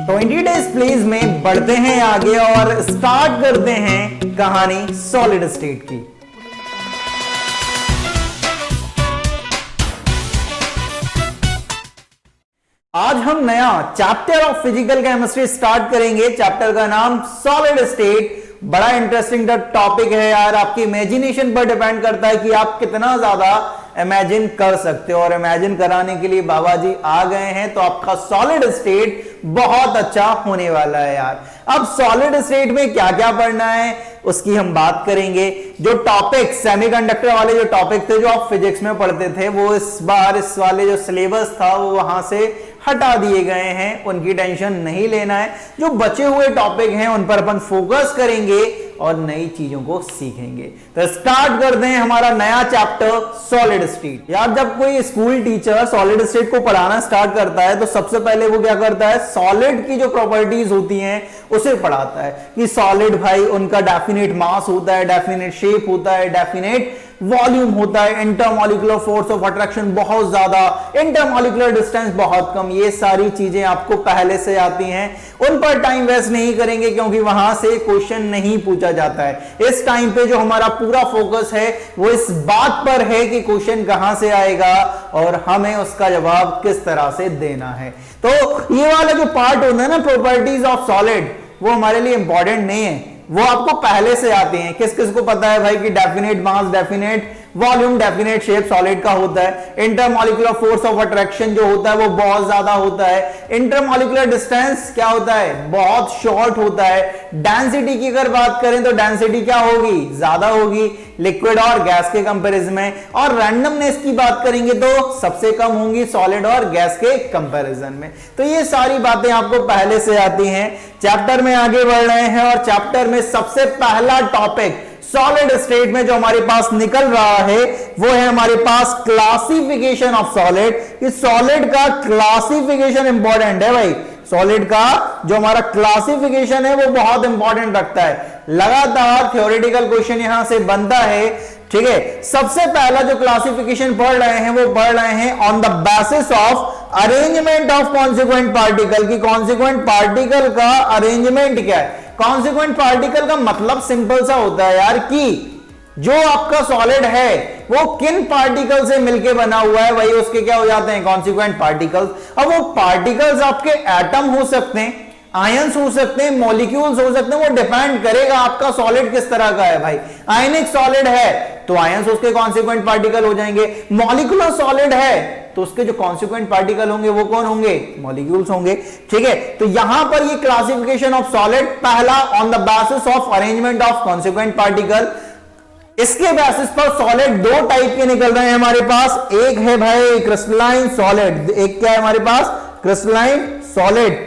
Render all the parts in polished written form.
20 days please में बढ़ते हैं आगे और स्टार्ट करते हैं कहानी सॉलिड स्टेट की। आज हम नया chapter of physical chemistry start करेंगे। चैप्टर का नाम सॉलिड स्टेट। बड़ा इंटरेस्टिंग टॉपिक है यार, आपकी इमेजिनेशन पर डिपेंड करता है कि आप कितना ज्यादा इमेजिन कर सकते हो, और इमेजिन कराने के लिए बाबा जी आ गए हैं, तो आपका सॉलिड स्टेट बहुत अच्छा होने वाला है यार। अब सॉलिड स्टेट में क्या क्या पढ़ना है उसकी हम बात करेंगे। जो टॉपिक सेमीकंडक्टर वाले जो टॉपिक थे जो आप फिजिक्स में पढ़ते थे, वो इस बार इस वाले जो सिलेबस था वो वहां से हटा दिए गए हैं, उनकी टेंशन नहीं लेना है। जो बचे हुए टॉपिक हैं उन पर अपन फोकस करेंगे और नई चीजों को सीखेंगे। तो स्टार्ट करते हैं हमारा नया चैप्टर सॉलिड स्टेट। यार जब कोई स्कूल टीचर सॉलिड स्टेट को पढ़ाना स्टार्ट करता है तो सबसे पहले वो क्या करता है, सॉलिड की जो प्रॉपर्टीज होती हैं उसे पढ़ाता है कि सॉलिड भाई उनका डेफिनेट मास होता है, डेफिनेट शेप होता है, डेफिनेट वॉल्यूम होता है, इंटरमॉलिक्यूलर फोर्स ऑफ अट्रैक्शन बहुत ज्यादा, इंटरमॉलिक्यूलर डिस्टेंस बहुत कम। ये सारी चीजें आपको पहले से आती हैं, उन पर टाइम वेस्ट नहीं करेंगे क्योंकि वहां से क्वेश्चन नहीं पूछा जाता है। इस टाइम पे जो हमारा पूरा फोकस है वो इस बात पर है कि क्वेश्चन कहां से आएगा और हमें उसका जवाब किस तरह से देना है। तो ये वाला जो पार्ट होता है ना, प्रॉपर्टीज ऑफ सॉलिड, वो हमारे लिए इंपॉर्टेंट नहीं है, वो आपको पहले से आते हैं। किस किस को पता है भाई कि डेफिनेट मास, definite volume, definite shape solid का होता है। इंटरमॉलिक्यूलर फोर्स ऑफ अट्रैक्शन जो होता है वो बहुत ज्यादा होता है। इंटरमॉलिक्यूलर डिस्टेंस क्या होता है, बहुत शॉर्ट होता है। डेंसिटी की अगर बात करें तो डेंसिटी क्या होगी, ज्यादा होगी लिक्विड और गैस के कंपैरिजन में। और रैंडमनेस की बात करेंगे तो सबसे कम होंगी सॉलिड और गैस के कंपैरिजन में। तो ये सारी बातें आपको पहले से आती हैं। चैप्टर में आगे बढ़ रहे हैं और चैप्टर में सबसे पहला टॉपिक सॉलिड स्टेट में जो हमारे पास निकल रहा है वो है हमारे पास क्लासिफिकेशन ऑफ सॉलिड। कि सॉलिड का क्लासिफिकेशन इंपॉर्टेंट है भाई, सॉलिड का जो हमारा क्लासिफिकेशन है वो बहुत इंपॉर्टेंट रखता है। लगातार थ्योरेटिकल क्वेश्चन यहां से बनता है, ठीक है। सबसे पहला जो क्लासिफिकेशन पढ़ रहे हैं वो पढ़ रहे हैं on the basis of arrangement of consequent particle. की कॉन्सिक्वेंट पार्टिकल का अरेंजमेंट क्या है। कॉन्सिक्वेंट पार्टिकल का मतलब सिंपल सा होता है यार कि जो आपका सॉलिड है वो किन पार्टिकल से मिलके बना हुआ है, वही उसके क्या हो जाते हैं, कॉन्सिक्वेंट पार्टिकल्स। अब वो पार्टिकल्स आपके एटम हो सकते हैं, आयंस हो सकते हैं, मॉलिक्यूल्स हो सकते हैं, वो डिपेंड करेगा आपका सॉलिड किस तरह का है भाई। आयनिक सॉलिड है तो आयंस उसके कॉन्सिक्वेंट पार्टिकल हो जाएंगे। मॉलिक्यूलर सॉलिड है तो उसके जो कॉन्सिक्वेंट पार्टिकल होंगे वो कौन होंगे, मॉलिक्यूल्स होंगे, ठीक है। तो यहां पर ये क्लासिफिकेशन ऑफ सॉलिड, पहला on the basis of arrangement of consequent particle. इसके बेसिस पर सॉलिड दो टाइप के निकल रहे हैं हमारे पास। एक है भाई क्रिस्टलाइन सॉलिड, एक क्या है हमारे पास, क्रिस्टलाइन सॉलिड,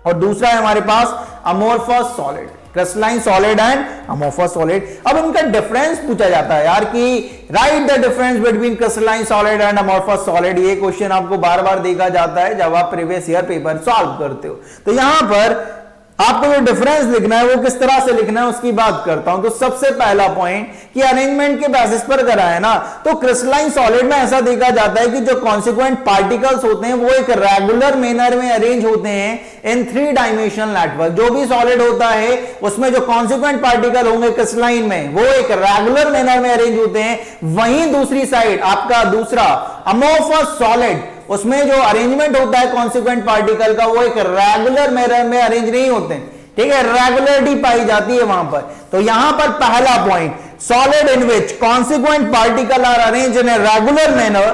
और दूसरा है हमारे पास amorphous solid. Crystalline solid and amorphous solid. अब इनका डिफरेंस पूछा जाता है यार कि write the difference between crystalline solid and amorphous solid. ये क्वेश्चन आपको बार बार देखा जाता है जब आप प्रीवियस ईयर पेपर सॉल्व करते हो। तो यहां पर आपको जो डिफरेंस लिखना है वो किस तरह से लिखना है उसकी बात करता हूं। तो सबसे पहला पॉइंट कि अरेंजमेंट के बेसिस पर करा है ना, तो क्रिस्टलाइन सॉलिड में ऐसा देखा जाता है कि जो कॉन्सिक्वेंट पार्टिकल्स होते हैं वो एक रेगुलर मैनर में अरेंज होते हैं इन 3 डायमेंशनल नेटवर्क। जो भी सॉलिड होता है उसमें जो कॉन्सिक्वेंट पार्टिकल होंगे क्रिस्टलाइन में वो एक रेगुलर मैनर में अरेंज होते हैं। वहीं दूसरी साइड आपका दूसरा अमोर्फस सॉलिड, उसमें जो अरेंजमेंट होता है कॉन्सिक्वेंट पार्टिकल का वो एक रेगुलर मैनर में अरेंज नहीं होते, ठीक है, रेगुलरिटी पाई जाती है वहां पर। तो यहां पर पहला point, solid in which consequent particle are arrange in a regular manner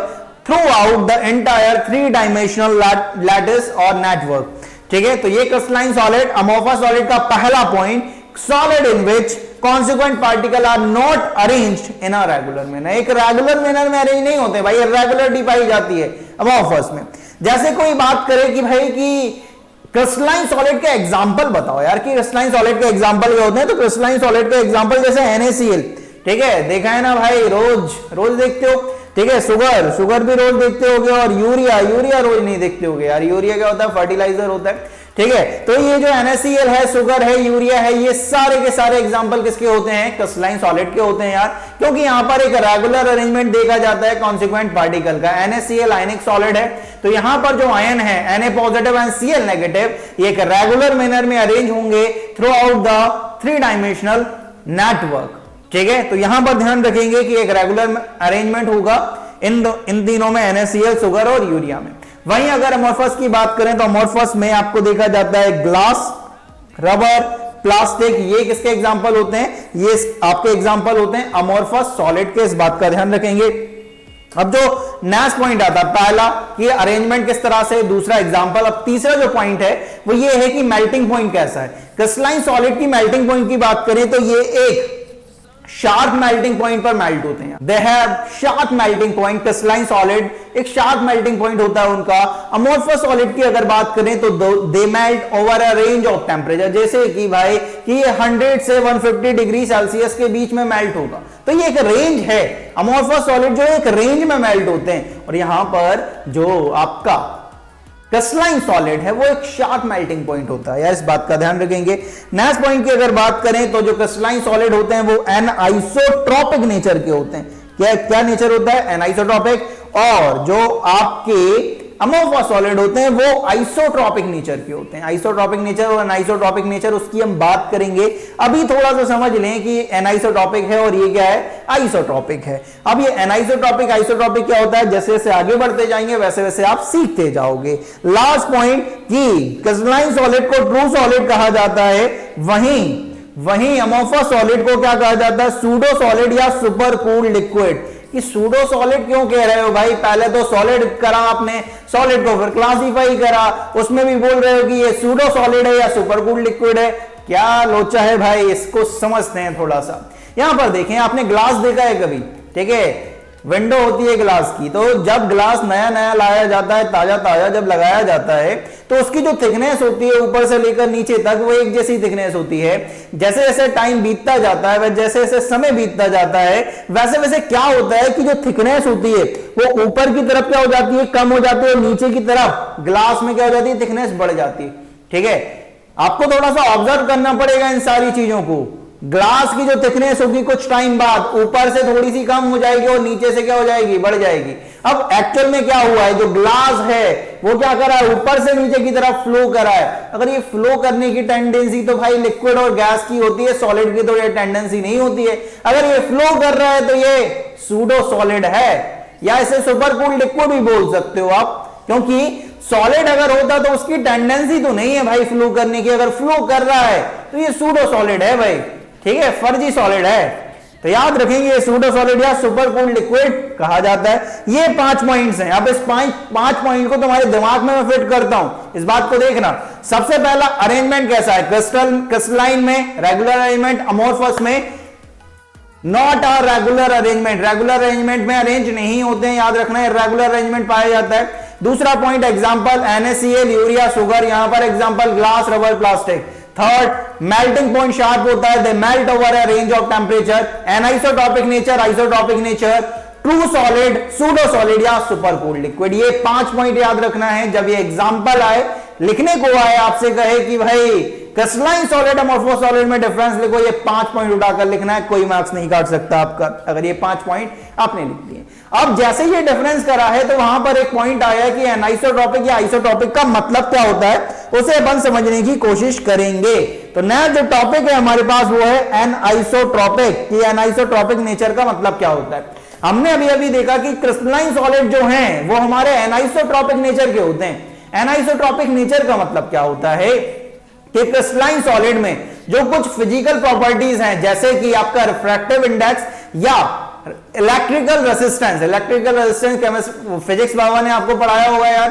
throughout the entire 3 dimensional lattice और नेटवर्क, ठीक है। तो ये क्रिस्टलाइन सॉलिड, अमोर्फस सॉलिड का पहला point, solid in which consequent particle are not arranged in a regular manner. एक regular manner में arrange नहीं होते भाई, रेगुलरिटी पाई जाती है अमोर्फस में। जैसे कोई बात करे कि भाई कि क्रिस्टलाइन सॉलिड के एग्जांपल बताओ यार, कि क्रिस्टलाइन सॉलिड के एग्जांपल क्या होते हैं, तो क्रिस्टलाइन सॉलिड के एग्जांपल जैसे NaCl, ठीक है, देखा है ना भाई, रोज देखते हो, ठीक है। शुगर भी रोज देखते होगे, और यूरिया रोज नहीं देखते होगे यार। यूरिया क्या होता है, फर्टिलाइजर होता है, ठीक है। तो ये जो NaCl है, शुगर है, यूरिया है, ये सारे के सारे एग्जांपल किसके होते हैं? क्रिस्टलाइन सॉलिड के होते हैं यार, क्योंकि यहां पर एक रेगुलर अरेंजमेंट देखा जाता है कॉन्सिक्वेंट पार्टिकल का। NaCl आयनिक सॉलिड है, तो यहां पर जो आयन है Na positive and Cl negative, ये एक रेगुलर मैनर में अरेंज होंगे through out the 3 dimensional network. ठीक है, तो यहां पर ध्यान रखेंगे कि एक रेगुलर अरेंजमेंट होगा इन तीनों में, NaCl, शुगर और यूरिया में। वहीं अगर अमोर्फस की बात करें तो अमोर्फस में आपको देखा जाता है ग्लास, रबर, प्लास्टिक, ये किसके एग्जांपल होते हैं? ये आपके एग्जांपल होते हैं अमोर्फस सॉलिड के। इस बात का ध्यान रखेंगे। अब जो नेक्स्ट पॉइंट आता है, पहला कि अरेंजमेंट किस तरह से, दूसरा एग्जांपल। अब तीसरा जो पॉइंट है वो ये है कि मेल्टिंग पॉइंट कैसा है। क्रिस्टलाइन सॉलिड की मेल्टिंग पॉइंट की बात करें तो ये एक शार्प मेल्टिंग पॉइंट पर मेल्ट होते हैं। They have sharp melting point. Crystalline solid एक शार्प मेल्टिंग पॉइंट होता है उनका। अमोर्फस सॉलिड की अगर बात करें तो they melt over a range of temperature, जैसे कि भाई कि ये 100 से 150 डिग्री सेल्सियस के बीच में मेल्ट होगा। तो ये एक रेंज है, अमोर्फस सॉलिड जो एक रेंज में मेल्ट होते हैं। और यहां पर जो आपका क्रिस्टलाइन सॉलिड है वो एक शार्प मेल्टिंग पॉइंट होता है यार, इस बात का ध्यान रखेंगे। नेक्स्ट पॉइंट की अगर बात करें तो जो क्रिस्टलाइन सॉलिड होते हैं वो एनाइसोट्रॉपिक नेचर के होते हैं। क्या नेचर होता है? एनाइसोट्रॉपिक। और जो आपके अमोर्फस सॉलिड होते हैं वो आइसोट्रॉपिक नेचर के होते हैं। आइसोट्रॉपिक नेचर और एनाइसोट्रॉपिक नेचर, उसकी हम बात करेंगे। अभी थोड़ा सा समझ लें कि एनाइसोट्रॉपिक है और ये क्या है? आइसोट्रॉपिक है। अब ये एनाइसोट्रॉपिक, आइसोट्रॉपिक क्या होता है? जैसे जैसे आगे बढ़ते जाएंगे वैसे वैसे आप सीखते जाओगे। लास्ट पॉइंट कि क्रिस्टलाइन सॉलिड को ट्रू सॉलिड कहा जाता है, वहीं अमोर्फस सॉलिड को क्या कहा जाता है? सूडो सॉलिड या सुपर कूल्ड लिक्विड। कि सूडो सॉलिड क्यों कह रहे हो भाई? पहले तो सॉलिड करा आपने, सॉलिड को फिर क्लासिफाई करा, उसमें भी बोल रहे हो कि ये सूडो सॉलिड है या सुपर कूल्ड लिक्विड है। क्या लोचा है भाई, इसको समझते हैं थोड़ा सा। यहां पर देखें, आपने ग्लास देखा है कभी? ठीक है, विंडो होती है ग्लास की, तो जब ग्लास नया नया लाया जाता है, ताजा ताजा जब लगाया जाता है, तो उसकी जो थिकनेस होती है ऊपर से लेकर नीचे तक वो एक जैसी थिकनेस होती है। जैसे जैसे टाइम बीतता जाता है, जैसे जैसे समय बीतता जाता है, वैसे वैसे क्या होता है कि जो थिकनेस होती है वो ऊपर की तरफ क्या हो जाती है? कम हो जाती है, और नीचे की तरफ ग्लास में क्या हो जाती है? थिकनेस बढ़ जाती है। ठीक है, आपको थोड़ा सा ऑब्जर्व करना पड़ेगा इन सारी चीजों को। ग्लास की जो थिकनेस होगी कुछ टाइम बाद ऊपर से थोड़ी सी कम हो जाएगी और नीचे से क्या हो जाएगी? बढ़ जाएगी। अब एक्चुअल में क्या हुआ है? जो ग्लास है वो क्या कर रहा है? ऊपर से नीचे की तरफ फ्लो कर रहा है। अगर ये फ्लो करने की टेंडेंसी तो भाई लिक्विड और गैस की होती है, सॉलिड की तो ये टेंडेंसी नहीं होती है। अगर ये फ्लो कर रहा है तो ये सूडो सॉलिड है, या इसे सुपर कूल्ड लिक्विड भी बोल सकते हो आप, क्योंकि सॉलिड अगर होता तो उसकी टेंडेंसी तो नहीं है भाई फ्लो करने की। अगर फ्लो कर रहा है तो ये सूडो सॉलिड है भाई। ठीक है, फर्जी सॉलिड है। तो याद रखेंगे सूडो सॉलिड या सुपर कूल्ड लिक्विड कहा जाता है। ये 5 पॉइंट्स हैं। अब इस 5 पॉइंट को तुम्हारे दिमाग में मैं फिट करता हूं, इस बात को देखना। सबसे पहला, अरेंजमेंट कैसा है? क्रिस्टलाइन में रेगुलर अरेंजमेंट, अमोर्फस में not a regular arrangement. Regular arrangement में अरेंज नहीं होते हैं, याद रखना है, रेगुलर अरेंजमेंट पाया जाता है। दूसरा point, example NaCl, urea, sugar, यहां पर example glass, rubber, plastic. Third, melting point sharp होता है, they melt over a range of temperature. Anisotropic nature, isotropic nature, true solid, pseudo solid या सुपर कूल्ड लिक्विड। ये 5 point याद रखना है। जब ये एग्जांपल आए, लिखने को आए, आपसे कहे कि भाई क्रिस्टलाइन सॉलिड अमोर्फस सॉलिड में डिफरेंस लिखो, ये 5 पॉइंट उठाकर लिखना है। कोई मार्क्स नहीं काट सकता आपका अगर ये 5 पॉइंट आपने लिख दिए। अब जैसे ये डिफरेंस करा है तो वहां पर एक पॉइंट आया कि एनाइसोट्रॉपिक या आइसोट्रॉपिक का मतलब क्या होता है, उसे अपन समझने की कोशिश करेंगे। तो नया जो टॉपिक है हमारे पास वो है एनाइसोट्रॉपिक, कि एनाइसोट्रॉपिक नेचर का मतलब क्या होता है। हमने अभी अभी देखा कि क्रिस्टलाइन सॉलिड जो हैं वो हमारे एनाइसोट्रॉपिक नेचर के होते हैं। एनाइसोट्रॉपिक नेचर का मतलब क्या होता है कि क्रिस्टलाइन सॉलिड में जो कुछ फिजिकल प्रॉपर्टीज हैं, जैसे कि आपका रिफ्रैक्टिव इंडेक्स या इलेक्ट्रिकल रेजिस्टेंस केमिस्ट्री फिजिक्स बाबा ने आपको पढ़ाया होगा यार।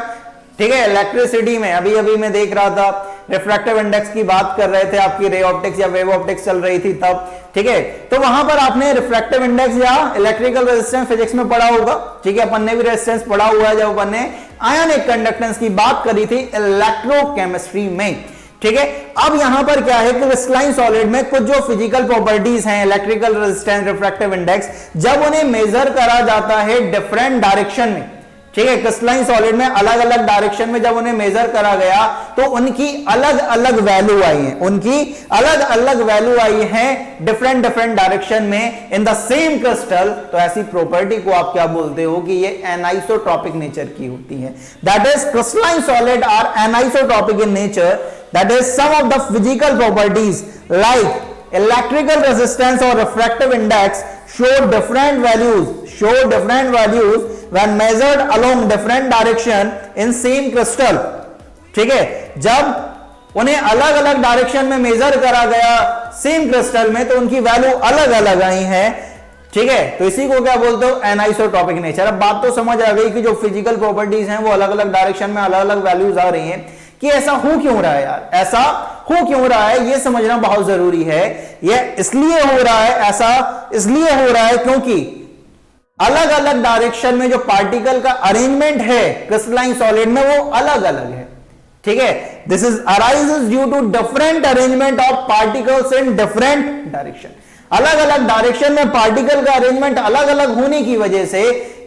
ठीक है, इलेक्ट्रिसिटी में अभी अभी मैं देख रहा था, रिफ्रैक्टिव इंडेक्स की बात कर रहे थे, आपकी रे ऑप्टिक्स या वेव ऑप्टिक्स चल रही थी तब। ठीक है, तो वहां पर आपने रिफ्रैक्टिव इंडेक्स या इलेक्ट्रिकल रेजिस्टेंस फिजिक्स में पढ़ा होगा। ठीक है, अपन ने भी रेजिस्टेंस पढ़ा हुआ है जब अपन ने आयनिक कंडक्टेंस की बात करी थी इलेक्ट्रोकेमिस्ट्री में। ठीक है, अब यहां पर क्या है कि क्रिस्टलाइन सॉलिड में कुछ जो फिजिकल प्रॉपर्टीज हैं, इलेक्ट्रिकल रेजिस्टेंस, रिफ्रैक्टिव इंडेक्स, जब उन्हें मेजर करा जाता है डिफरेंट डायरेक्शन में, ठीक है। क्रिस्टलाइन सॉलिड में अलग अलग डायरेक्शन में जब उन्हें मेजर करा गया तो उनकी अलग अलग वैल्यू आई है, उनकी अलग अलग वैल्यू आई है डिफरेंट डिफरेंट डायरेक्शन में इन द सेम क्रिस्टल। तो ऐसी प्रॉपर्टी को आप क्या बोलते हो कि ये एनाइसोट्रॉपिक नेचर की होती है। That is crystalline solid are anisotropic in nature, that is some of the physical properties like electrical resistance or refractive index show different values when measured along different direction in same crystal। ठीक है, जब उन्हें अलग अलग direction में major करा गया same crystal में तो उनकी वैल्यू अलग अलग आई है। ठीक है, तो इसी को क्या बोलते हो, एनाइसोट्रॉपिक नेचर। अब बात तो समझ आ गई कि जो फिजिकल प्रॉपर्टीज हैं वो अलग अलग डायरेक्शन में अलग अलग वैल्यूज आ रही हैं, कि ऐसा हो क्यों रहा है यार, ऐसा हो क्यों रहा है, ये समझना बहुत जरूरी है। ये इसलिए हो रहा है, ऐसा इसलिए हो रहा है क्योंकि अलग अलग डायरेक्शन में जो पार्टिकल का अरेंजमेंट है क्रिस्टलाइन सॉलिड में वो अलग अलग है। ठीक है, this is arises due to different arrangement of particles in different direction. अलग अलग डायरेक्शन में पार्टिकल का अरेंजमेंट अलग अलग होने की वजह से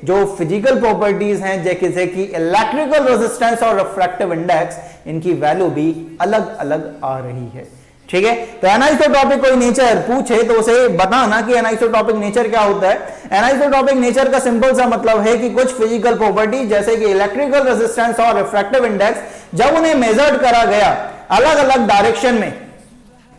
जो फिजिकल प्रॉपर्टीज हैं जैसे कि इलेक्ट्रिकल रेजिस्टेंस और रिफ्रैक्टिव इंडेक्स, इनकी वैल्यू भी अलग अलग आ रही है। ठीक है, तो एनाइसोट्रॉपिक कोई नेचर पूछे तो उसे बताना कि एनाइसोट्रॉपिक नेचर क्या होता है। एनाइसोट्रॉपिक नेचर का सिंपल सा मतलब है कि कुछ फिजिकल प्रॉपर्टी जैसे कि इलेक्ट्रिकल रेजिस्टेंस और रिफ्रैक्टिव इंडेक्स जब उन्हें मेजर्ड करा गया अलग अलग डायरेक्शन में,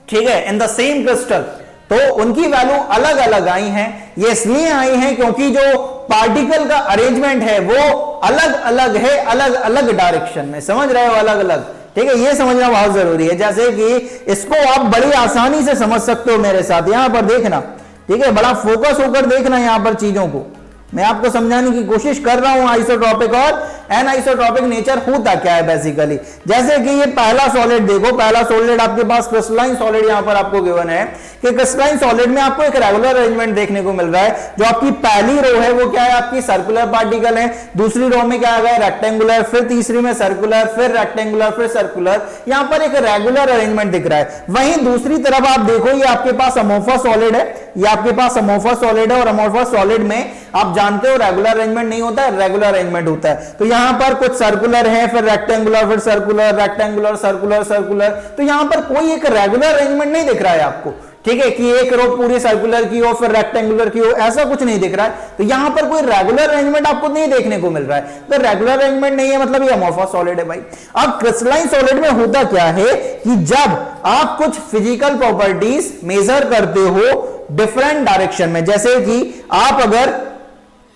ठीक है, इन द सेम क्रिस्टल, तो उनकी वैल्यू अलग अलग आई हैं। ये इसलिए आई हैं क्योंकि जो पार्टिकल का अरेंजमेंट है वो अलग अलग है, अलग अलग डायरेक्शन में। समझ रहे हो, अलग अलग। ठीक है, ये समझना बहुत जरूरी है। जैसे कि इसको आप बड़ी आसानी से समझ सकते हो मेरे साथ, यहां पर देखना। ठीक है, बड़ा फोकस होकर देखना यहां पर चीजों को। मैं आपको समझाने की कोशिश कर रहा हूं आइसोट्रॉपिक और एनाइसोट्रॉपिक नेचर होता क्या है बेसिकली। जैसे कि ये पहला सॉलिड देखो, पहला सॉलिड आपके पास क्रिस्टलाइन सॉलिड यहां पर आपको गिवन है कि क्रिस्टलाइन सॉलिड में आपको एक रेगुलर अरेंजमेंट देखने को मिल रहा है। जो आपकी पहली रो है वो क्या है, आपकी सर्कुलर पार्टिकल है। दूसरी रो में क्या आ गया, रेक्टेंगुलर, फिर तीसरी में सर्कुलर, फिर रेक्टेंगुलर, फिर सर्कुलर। यहां पर एक रेगुलर अरेंजमेंट दिख रहा है। वहीं दूसरी तरफ आप देखो, ये आपके पास अमोर्फस सॉलिड है, ये आपके पास अमोर्फस सॉलिड है और अमोर्फस सॉलिड में आप जानते हो रेगुलर अरेंजमेंट नहीं होता है, रेगुलर अरेंजमेंट होता है। तो यहां पर कुछ सर्कुलर है, फिर रेक्टेंगुलर, फिर सर्कुलर, रेक्टेंगुलर, सर्कुलर, सर्कुलर। तो यहां पर कोई एक रेगुलर अरेंजमेंट नहीं दिख रहा है आपको। ठीक है, कि एक रो पूरी सर्कुलर की हो फिर रेक्टेंगुलर की हो, ऐसा कुछ नहीं दिख रहा है। तो यहां पर कोई रेगुलर अरेंजमेंट आपको नहीं देखने को मिल रहा है। तो रेगुलर अरेंजमेंट नहीं है मतलब ये अमोर्फस सॉलिड है भाई। अब क्रिस्टलाइन सॉलिड में होता क्या है कि जब आप कुछ फिजिकल प्रॉपर्टीज मेजर करते हो डिफरेंट डायरेक्शन में, जैसे कि आप अगर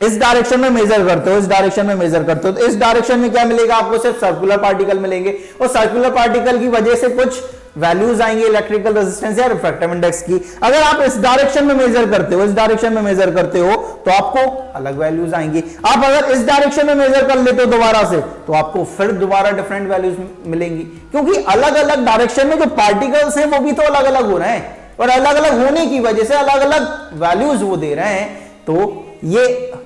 इस डायरेक्शन में मेजर करते हो, इस डायरेक्शन में मेजर करते हो, तो इस डायरेक्शन में क्या मिलेगा आपको, सिर्फ सर्कुलर पार्टिकल मिलेंगे। और सर्कुलर पार्टिकल की वजह से कुछ वैल्यूज आएंगे इलेक्ट्रिकल रेजिस्टेंस या रिफ्रैक्टिव इंडेक्स की। अगर आप इस डायरेक्शन में मेजर करते हो, इस डायरेक्शन में मेजर करते हो तो आपको अलग वैल्यूज आएंगी। आप अगर इस डायरेक्शन में मेजर कर लेते हो दोबारा से तो आपको फिर दोबारा डिफरेंट वैल्यूज मिलेंगी, क्योंकि अलग अलग डायरेक्शन में जो पार्टिकल्स हैं वो भी तो अलग अलग हो रहे हैं और अलग अलग होने की वजह से अलग अलग वैल्यूज वो दे रहे हैं। तो ये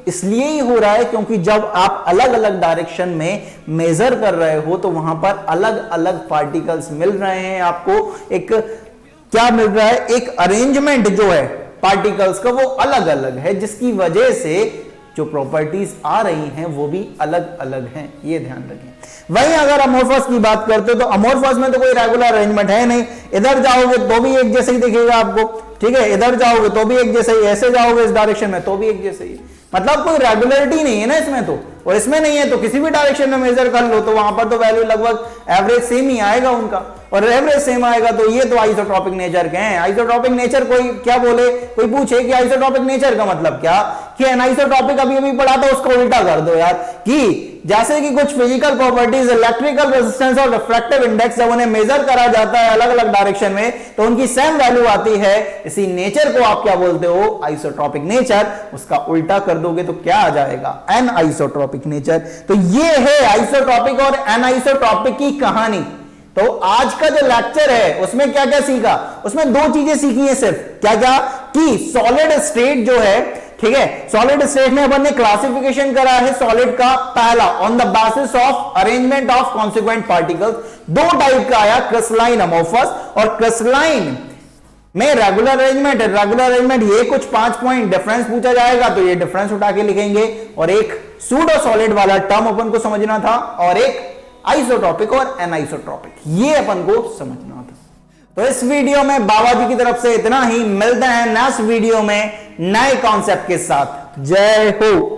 इसलिए ही हो रहा है क्योंकि जब आप अलग अलग डायरेक्शन में मेजर कर रहे हो तो वहां पर अलग अलग पार्टिकल्स मिल रहे हैं आपको। एक क्या मिल रहा है, एक अरेंजमेंट जो है पार्टिकल्स का वो अलग अलग है, जिसकी वजह से जो प्रॉपर्टीज आ रही हैं वो भी अलग अलग हैं, ये ध्यान रखें। वहीं अगर अमोर्फस की बात करते हो तो अमोर्फस में तो कोई रेगुलर अरेंजमेंट है नहीं। इधर जाओगे तो भी एक जैसे ही दिखेगा आपको, ठीक है, इधर जाओगे तो भी एक जैसे ही, ऐसे जाओगे इस डायरेक्शन में तो भी एक जैसे ही, मतलब कोई रेगुलरिटी नहीं है ना इसमें तो। और इसमें नहीं है तो किसी भी डायरेक्शन में मेजर कर लो तो वहां पर तो वैल्यू लगभग एवरेज सेम ही आएगा उनका, और एवरेज सेम आएगा तो ये तो आइसोट्रॉपिक नेचर के हैं। आइसोट्रॉपिक नेचर कोई क्या बोले, कोई पूछे कि आइसोट्रॉपिक नेचर का मतलब क्या, कि एनाइसोट्रॉपिक अभी अभी पढ़ा था उसको उल्टा कर दो यार, कि जैसे कि कुछ फिजिकल प्रॉपर्टीज इलेक्ट्रिकल रेजिस्टेंस और रिफ्रैक्टिव इंडेक्स जब उन्हें मेजर करा जाता है अलग अलग डायरेक्शन में तो उनकी सेम वैल्यू आती है। इसी नेचर को आप क्या बोलते हो, आइसोट्रॉपिक नेचर। उसका उल्टा कर दोगे तो क्या आ जाएगा, एन आइसोट्रॉपिक नेचर। तो ये है आइसोट्रॉपिक और एनाइसोट्रॉपिक की कहानी। तो आज का जो लेक्चर है उसमें क्या क्या सीखा, उसमें दो चीजें सीखी हैं सिर्फ, क्या क्या, कि सॉलिड स्टेट जो है, ठीक है, सॉलिड स्टेट में अपन ने क्लासिफिकेशन करा है सॉलिड का, पहला on the basis of arrangement of consequent particles. दो टाइप का आया, क्रिस्टलाइन अमोर्फस और क्रिस्टलाइन में रेगुलर अरेंजमेंट ये कुछ 5 पॉइंट डिफरेंस पूछा जाएगा तो ये डिफरेंस उठा के लिखेंगे, और एक सूडो सॉलिड वाला टर्म अपन को समझना था, और एक आइसोट्रॉपिक और एनाइसोट्रॉपिक ये अपन को समझना था। तो इस वीडियो में बाबा जी की तरफ से इतना ही, मिलते हैं नेक्स्ट वीडियो में नए कॉन्सेप्ट के साथ। जय हो।